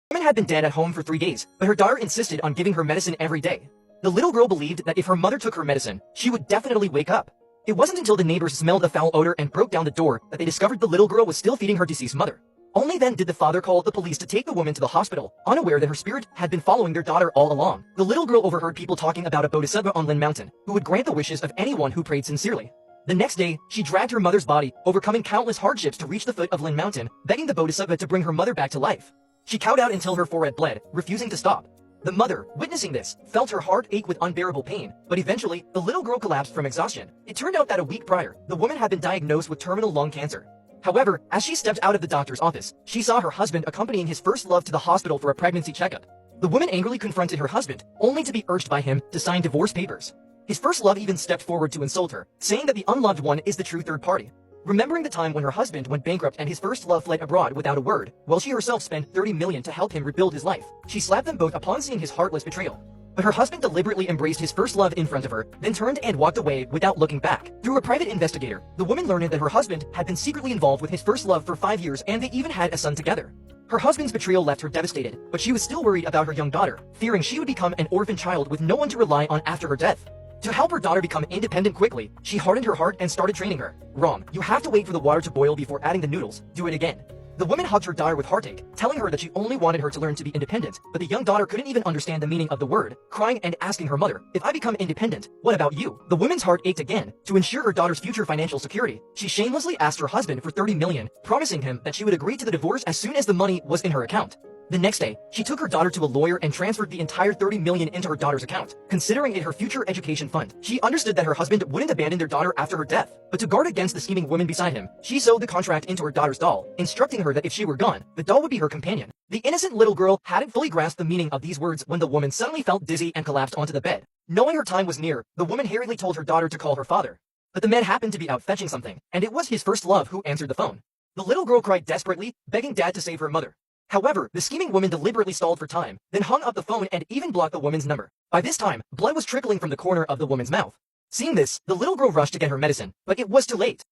The woman had been dead at home for 3 days, but her daughter insisted on giving her medicine every day. The little girl believed that if her mother took her medicine, she would definitely wake up. It wasn't until the neighbors smelled the foul odor and broke down the door that they discovered the little girl was still feeding her deceased mother. Only then did the father call the police to take the woman to the hospital, unaware that her spirit had been following their daughter all along. The little girl overheard people talking about a bodhisattva on Lin Mountain, who would grant the wishes of anyone who prayed sincerely. The next day, she dragged her mother's body, overcoming countless hardships to reach the foot of Lin Mountain, begging the bodhisattva to bring her mother back to life. She cowed out until her forehead bled, refusing to stop. The mother, witnessing this, felt her heart ache with unbearable pain, but eventually, the little girl collapsed from exhaustion. It turned out that a week prior, the woman had been diagnosed with terminal lung cancer. However, as she stepped out of the doctor's office, she saw her husband accompanying his first love to the hospital for a pregnancy checkup. The woman angrily confronted her husband, only to be urged by him to sign divorce papers. His first love even stepped forward to insult her, saying that the unloved one is the true third party. Remembering the time when her husband went bankrupt and his first love fled abroad without a word, while she herself spent $30 million to help him rebuild his life, she slapped them both upon seeing his heartless betrayal. But her husband deliberately embraced his first love in front of her, then turned and walked away without looking back. Through a private investigator, the woman learned that her husband had been secretly involved with his first love for 5 years and they even had a son together. Her husband's betrayal left her devastated, but she was still worried about her young daughter, fearing she would become an orphan child with no one to rely on after her death. To help her daughter become independent quickly, she hardened her heart and started training her. Wrong. You have to wait for the water to boil before adding the noodles. Do it again. The woman hugged her daughter with heartache, telling her that she only wanted her to learn to be independent, but the young daughter couldn't even understand the meaning of the word, crying and asking her mother, "If I become independent, what about you?" The woman's heart ached again. To ensure her daughter's future financial security, she shamelessly asked her husband for $30 million, promising him that she would agree to the divorce as soon as the money was in her account. The next day, she took her daughter to a lawyer and transferred the entire $30 million into her daughter's account, considering it her future education fund. She understood that her husband wouldn't abandon their daughter after her death, but to guard against the scheming woman beside him, she sewed the contract into her daughter's doll, instructing her that if she were gone, the doll would be her companion. The innocent little girl hadn't fully grasped the meaning of these words when the woman suddenly felt dizzy and collapsed onto the bed. Knowing her time was near, the woman hurriedly told her daughter to call her father. But the man happened to be out fetching something, and it was his first love who answered the phone. The little girl cried desperately, begging dad to save her mother. However, the scheming woman deliberately stalled for time, then hung up the phone and even blocked the woman's number. By this time, blood was trickling from the corner of the woman's mouth. Seeing this, the little girl rushed to get her medicine, but it was too late.